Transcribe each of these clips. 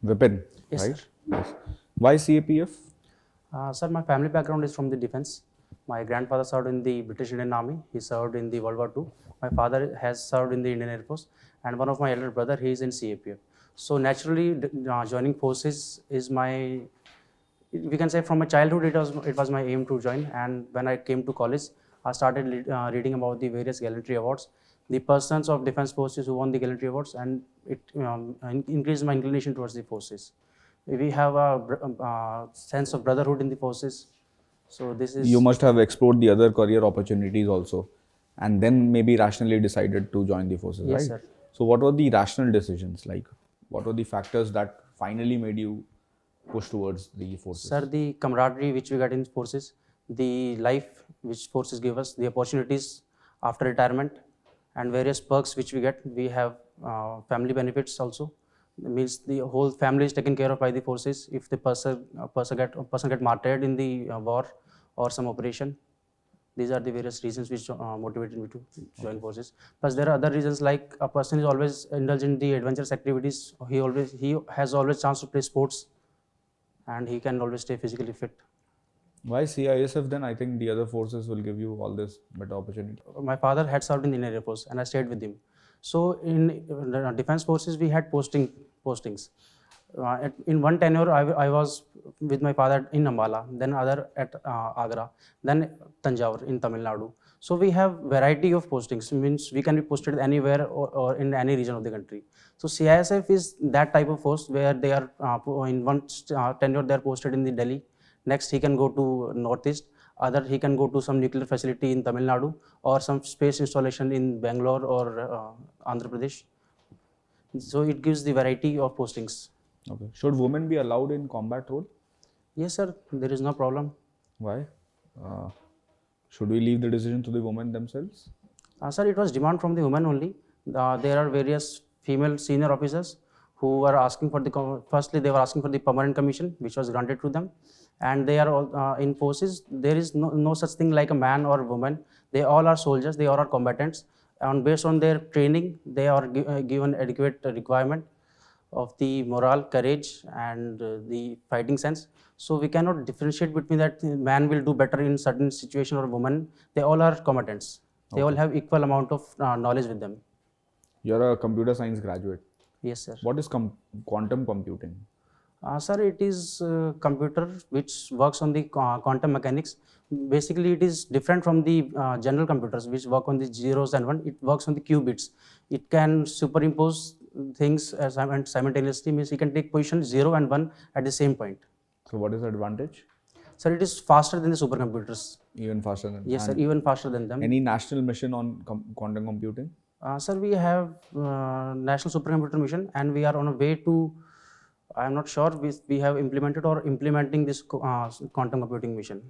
Vipin, Yes, right? sir. Yes. Why CAPF? Sir, my family background is from the defense. My grandfather served in the British Indian Army. He served in the World War II. My father has served in the Indian Air Force, and one of my elder brother he is in CAPF. So naturally, joining forces is my, we can say from my childhood it was my aim to join. And when I came to college, I started reading about the various gallantry awards, the persons of defense forces who won the gallantry awards, and it increased my inclination towards the forces. We have a sense of brotherhood in the forces. So this You is, must have explored the other career opportunities also, and then maybe rationally decided to join the forces, yes, right? sir. So, what were the rational decisions? Like, what were the factors that finally made you push towards the Sir, forces? the camaraderie which we get in forces, the life which forces give us, the opportunities after retirement, and various perks which we get. We have family benefits also. It means the whole family is taken care of by the forces. If the person get martyred in the war or some operation, these are the various reasons which motivated me to join forces. Plus, there are other reasons like a person is always indulged in the adventurous activities. He has always chance to play sports, and he can always stay physically fit. Why CISF then? I think the other forces will give you all this better opportunity. My father had served in the Indian Air Force, and I stayed with him. So in defense forces, we had postings. In one tenure, I was with my father in Ambala, then other at Agra, then Tanjore in Tamil Nadu. So we have variety of postings. Means we can be posted anywhere or in any region of the country. So CISF is that type of force where they are in one tenure they are posted in the Delhi. Next he can go to Northeast. Other he can go to some nuclear facility in Tamil Nadu or some space installation in Bangalore or Andhra Pradesh. So it gives the variety of postings. Okay. Should women be allowed in combat role? Yes, sir. There is no problem. Why? Uh, should we leave the decision to the women themselves? Sir, it was demand from the women only. There are various female senior officers who were asking for the, firstly they were asking for the permanent commission which was granted to them, and they are all in forces. There is no such thing like a man or woman. They all are soldiers, they all are combatants, and based on their training they are given adequate requirement of the moral, courage, and the fighting sense. So we cannot differentiate between that man will do better in certain situation or woman. They all are combatants. They all Okay. have equal amount of knowledge with them. You're a computer science graduate. Yes, sir. What is quantum computing? Sir, it is computer which works on the quantum mechanics. Basically, it is different from the general computers which work on the zeros and one. It works on the qubits. It can superimpose things simultaneously. Means it can take position 0 and 1 at the same point. So, what is the advantage? Sir, it is faster than the supercomputers. Even faster than. Yes, sir, And even faster than them. any national mission on quantum computing? Sir, we have National Supercomputer Mission, and we are on a way to, I am not sure we have implemented or implementing this quantum computing mission.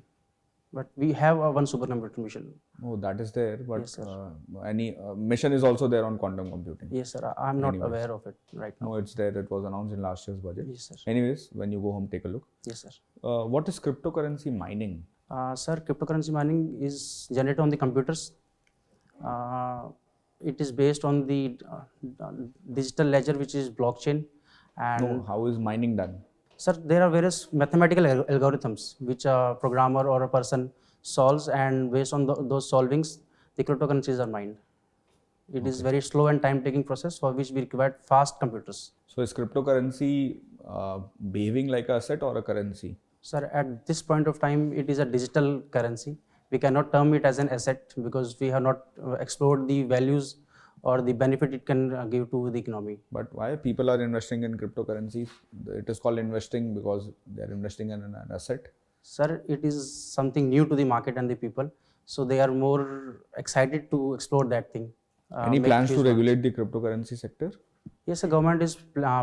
But we have one supercomputer mission. Oh, that is there. But Yes, sir. any mission is also there on quantum computing. Yes, sir. I am not Anyways. aware of it right now. No, it's there. It was announced in last year's budget. Yes, sir. Anyways, when you go home, take a look. Yes, sir. What is cryptocurrency mining? Sir, cryptocurrency mining is generated on the computers. It is based on the digital ledger, which is blockchain. And No, how is mining done? sir, there are various mathematical algorithms which a programmer or a person solves, and based on those solvings, the cryptocurrencies are mined. It is very slow and time-taking process for which we require fast computers. So, is cryptocurrency behaving like a asset or a currency? Sir, at this point of time, it is a digital currency. We cannot term it as an asset because we have not explored the values or the benefit it can give to the economy. But why people are investing in cryptocurrencies? It is called investing because they are investing in an asset. Sir, it is something new to the market and the people, so they are more excited to explore that thing. Any make plans to use of it. regulate the cryptocurrency sector? Yes, the government is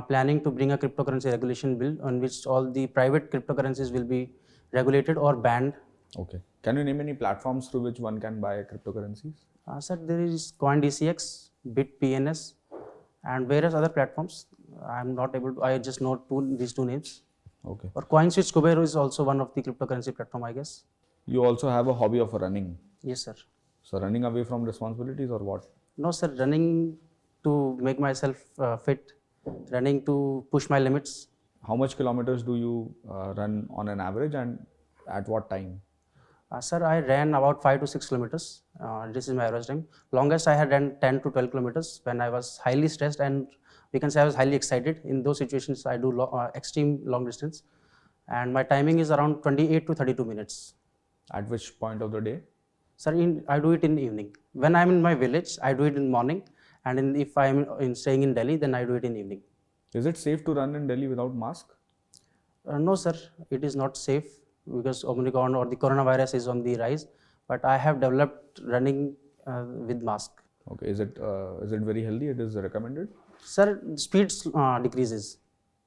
planning to bring a cryptocurrency regulation bill on which all the private cryptocurrencies will be regulated or banned. Okay. Can you name any platforms through which one can buy cryptocurrencies? Sir, there is CoinDCX, BitPNS, and various other platforms. I am not able to, I just know these two names. Okay. Or CoinSwitch Kubero is also one of the cryptocurrency platform, I guess. You also have a hobby of running. Yes, sir. So, running away from responsibilities or what? No, sir, running to make myself fit, running to push my limits. How much kilometers do you run on an average, and at what time? Sir, I ran about 5 to 6 kilometers. This is my average time. Longest I had ran 10 to 12 kilometers when I was highly stressed, and we can say I was highly excited. In those situations, I do extreme long distance, and my timing is around 28 to 32 minutes. At which point of the day? Sir, I do it in the evening. When I'm in my village, I do it in the morning, and if I'm staying in Delhi, then I do it in the evening. Is it safe to run in Delhi without mask? No, sir, it is not safe because Omicron or the coronavirus is on the rise. But I have developed running with mask. Okay, is it very healthy? It is recommended. Sir, speed decreases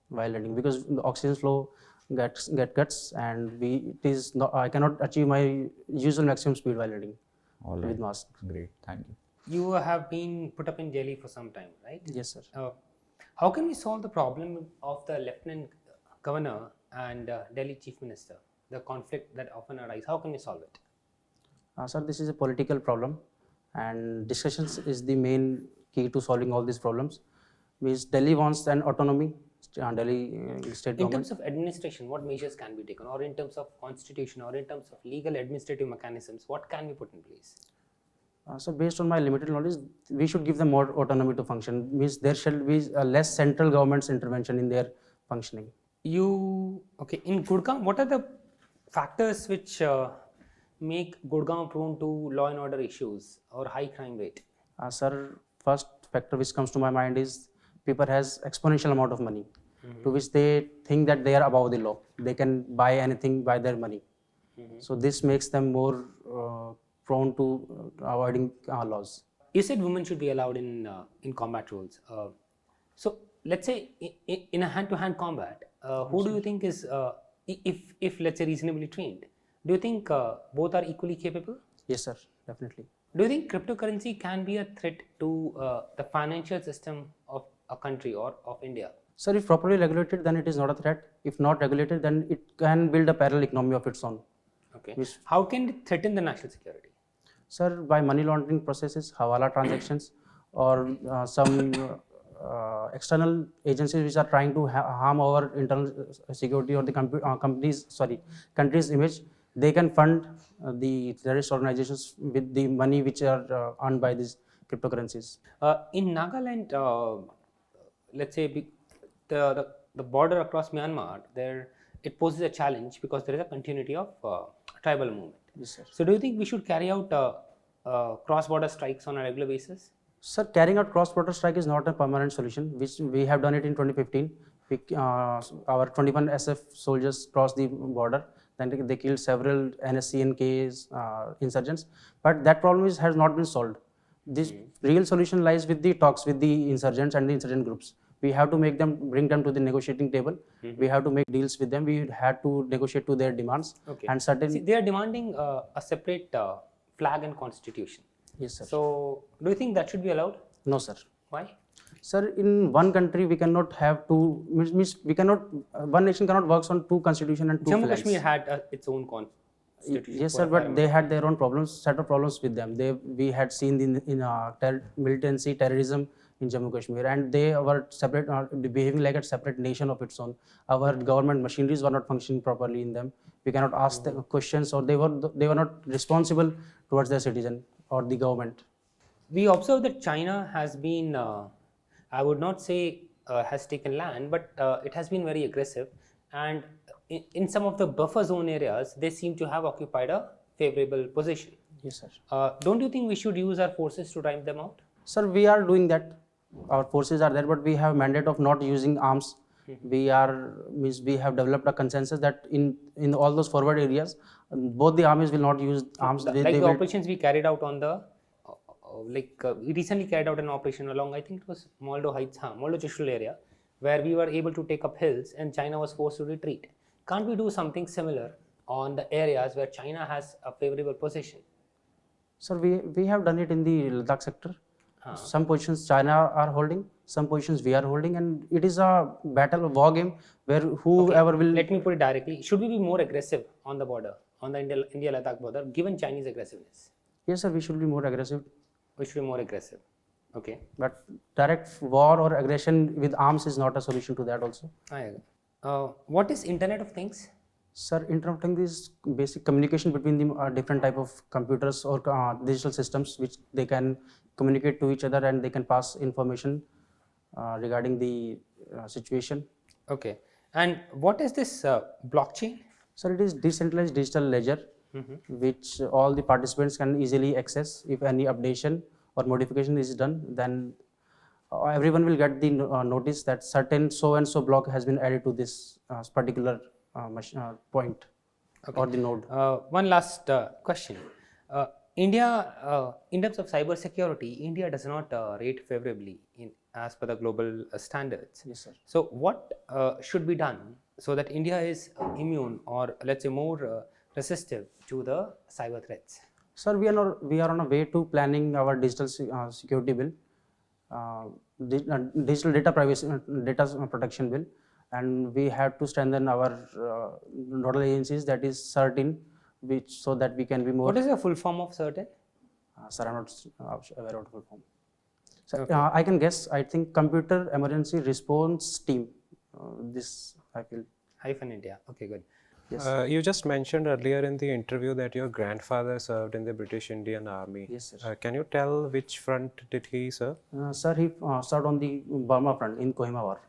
while running because the oxygen flow gets cuts, and I cannot achieve my usual maximum speed while running All right. with mask. Great, thank you. You have been put up in Delhi for some time, right? Yes, sir. How can we solve the problem of the Lieutenant Governor and Delhi Chief Minister, the conflict that often arises? How can we solve it? Sir, this is a political problem, and discussions is the main key to solving all these problems. Means Delhi wants an autonomy, Delhi state In government. terms of administration, what measures can be taken, or in terms of constitution, or in terms of legal administrative mechanisms, what can we put in place? So based on my limited knowledge, we should give them more autonomy to function. Means there shall be less central government's intervention in their functioning. In Gurgaon, what are the factors which make Gurgaon prone to law and order issues or high crime rate? Sir, first factor which comes to my mind is people has exponential amount of money, to which they think that they are above the law. They can buy anything by their money. So this makes them more prone to avoiding laws. You said women should be allowed in combat roles. So let's say in a hand-to-hand combat, who do you think is if let's say reasonably trained? Do you think both are equally capable? Yes, sir, definitely. Do you think cryptocurrency can be a threat to the financial system of a country or of India? Sir, if properly regulated, then it is not a threat. If not regulated, then it can build a parallel economy of its own. Okay. Yes. How can it threaten the national security? Sir, by money laundering processes, hawala transactions, or some external agencies which are trying to harm our internal security or the country's image, they can fund the terrorist organizations with the money which are earned by these cryptocurrencies. In Nagaland, let's say the border across Myanmar, there it poses a challenge because there is a continuity of tribal movement. Yes, sir. So, do you think we should carry out cross-border strikes on a regular basis? Sir, carrying out cross-border strike is not a permanent solution, which we have done it in 2015. Our 21 SF soldiers crossed the border. Then they killed several NSC and KA's insurgents. But that problem has not been solved. This real solution lies with the talks with the insurgents and the insurgent groups. We have to bring them to the negotiating table. We have to make deals with them. We had to negotiate to their demands. Okay. And certain. See, they are demanding a separate flag and constitution. Yes, sir. So, do you think that should be allowed? No, sir. Why? Sir, in one country we cannot have two. Means we cannot. One nation cannot work on two constitution and two Jammu flags. Kashmir had its own constitution. Yes, for sir, a but fair they had their own problems, set of problems with them. We had seen militancy, terrorism in Jammu Kashmir, and they were separate, behaving like a separate nation of its own. Our government machineries were not functioning properly in them. We cannot ask them questions, or they were not responsible towards their citizen or the government. We observe that China has been, I would not say has taken land, but it has been very aggressive. And in some of the buffer zone areas, they seem to have occupied a favorable position. Yes, sir. Don't you think we should use our forces to drive them out? Sir, we are doing that. Our forces are there, but we have mandate of not using arms. We have developed a consensus that in all those forward areas, both the armies will not use arms. The operations we carried out on the, we recently carried out an operation along, I think it was Moldo Heights, Moldo Chishul area, where we were able to take up hills and China was forced to retreat. Can't we do something similar on the areas where China has a favorable position? Sir, we have done it in the Ladakh sector. Some positions China are holding, some positions we are holding, and it is a war game where whoever will. Let me put it directly. Should we be more aggressive on the border, on the India-Ladakh border, given Chinese aggressiveness? Yes, sir, we should be more aggressive. We should be more aggressive. Okay. But direct war or aggression with arms is not a solution to that also. I agree. What is Internet of Things? Sir, Internet of Things is basic communication between the different type of computers or digital systems which they can communicate to each other and they can pass information regarding the situation. Okay. And what is this blockchain? Sir, it is decentralized digital ledger which all the participants can easily access. If any updation or modification is done, then everyone will get the notice that certain so and so block has been added to this particular point or the node. One last question. India, in terms of cyber security, India does not rate favorably as per the global standards. Yes, sir. So, what should be done so that India is immune or let's say more resistive to the cyber threats? Sir, we are on a way to planning our digital security bill, digital data privacy, data protection bill, and we have to strengthen our nodal agencies, that is CERT-in, which so that we can be more. What is the full form of CERT-in? Sir, I'm not aware of the full form. So, I can guess. I think Computer Emergency Response Team. This I feel. Hyphen India. Okay, good. Yes. You just mentioned earlier in the interview that your grandfather served in the British Indian Army. Yes, sir. Can you tell which front did he serve? Sir, he served on the Burma front in Kohima War.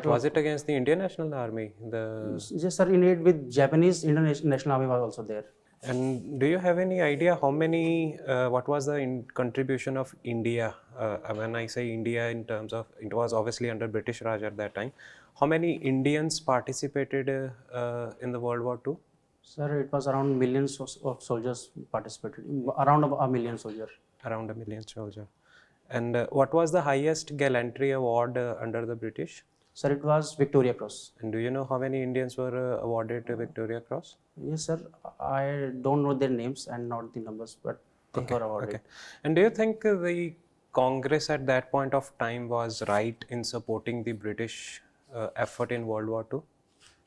Was it against the Indian National Army? Yes, sir. In aid with Japanese Indian National Army was also there. And do you have any idea how many, what was the contribution of India? When I say India in terms of, it was obviously under British Raj at that time. How many Indians participated in the World War II? Sir, it was around millions of soldiers participated, around a million soldiers. Around a million soldiers. And what was the highest gallantry award under the British? Sir, it was Victoria Cross. And do you know how many Indians were awarded a Victoria Cross? Yes, sir. I don't know their names and not the numbers, but they were awarded. Okay. And do you think the Congress at that point of time was right in supporting the British effort in World War II?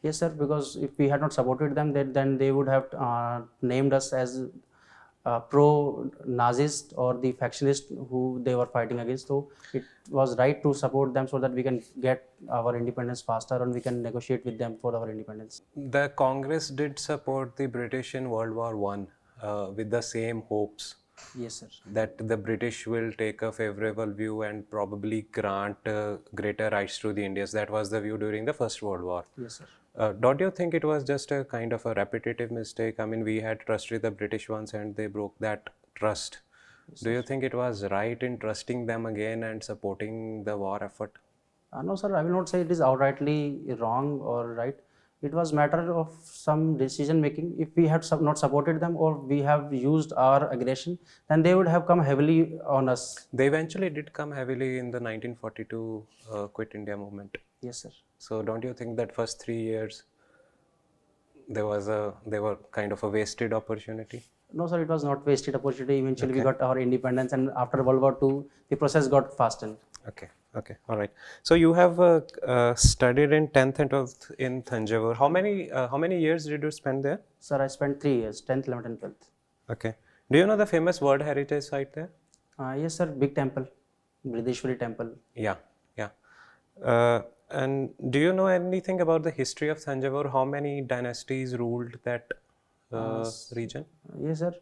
Yes, sir. Because if we had not supported them, then they would have named us as pro-Nazist or the factionist who they were fighting against. So it was right to support them so that we can get our independence faster and we can negotiate with them for our independence. The Congress did support the British in World War I with the same hopes Yes, sir. that the British will take a favorable view and probably grant greater rights to the Indians. That was the view during the First World War. Yes, sir. Don't you think it was just a kind of a repetitive mistake? I mean, we had trust with the British once and they broke that trust. Do you think it was right in trusting them again and supporting the war effort? No, sir. I will not say it is outrightly wrong or right. It was matter of some decision making. If we had not supported them or we have used our aggression, then they would have come heavily on us. They eventually did come heavily in the 1942 Quit India movement. Yes, sir. So don't you think that first 3 years they were kind of a wasted opportunity? No, sir. It was not wasted opportunity. Eventually, we got our independence, and after World War II, the process got fastened. Okay, all right. So you have studied in 10th and 12th in Thanjavur. How many years did you spend there? Sir, I spent 3 years, 10th, 11th, and 12th. Okay. Do you know the famous World Heritage Site there? Yes, sir. Big temple, Brideshwari temple. Yeah. And do you know anything about the history of Thanjavur? How many dynasties ruled that region? Yes, sir.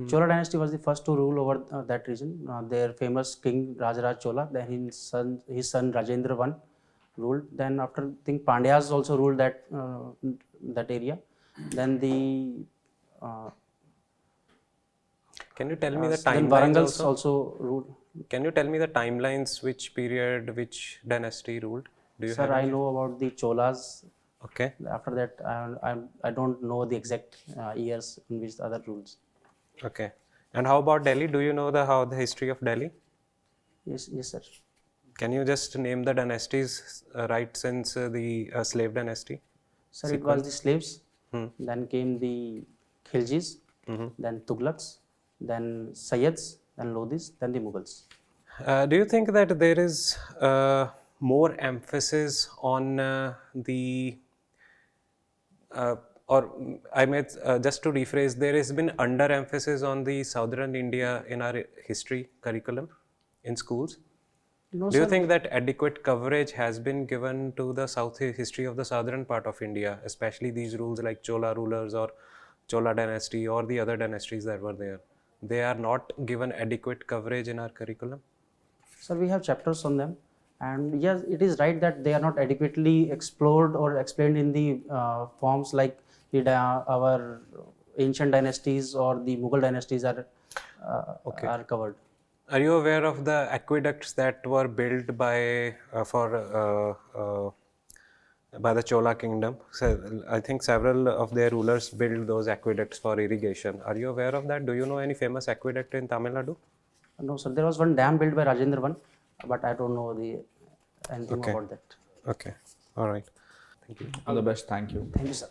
Chola dynasty was the first to rule over that region. Their famous king Rajaraj Chola, then his son Rajendra I ruled. Then after, I think Pandyas also ruled that area. Then the Can you tell me the then timelines Varangals also? also ruled. Can you tell me the timelines, which period, which dynasty ruled? Do you Sir, have I any? know about the Cholas. Okay. After that, I don't know the exact years in which the other rules. Okay. And how about Delhi? Do you know the history of Delhi? Yes, sir. Can you just name the dynasties right since the slave dynasty? Sir, it was the slaves. Then came the Khiljis, then Tughlaqs, then Sayyids, then Lodhis, then the Mughals. Do you think that there is more emphasis on or I may just to rephrase, there has been under emphasis on the southern India in our history curriculum in schools? No, Do you sir. think that adequate coverage has been given to the history of the southern part of India, especially these rules like Chola rulers or Chola dynasty or the other dynasties that were there? They are not given adequate coverage in our curriculum? Sir, we have chapters on them, and yes, it is right that they are not adequately explored or explained in the forms like our ancient dynasties or the Mughal dynasties are covered. Are you aware of the aqueducts that were built by the Chola kingdom? So, I think several of their rulers built those aqueducts for irrigation. Are you aware of that? Do you know any famous aqueduct in Tamil Nadu? No, sir. There was one dam built by Rajendra I, but I don't know anything about that. Okay. All right. Thank you. All the best. Thank you. Thank you, sir.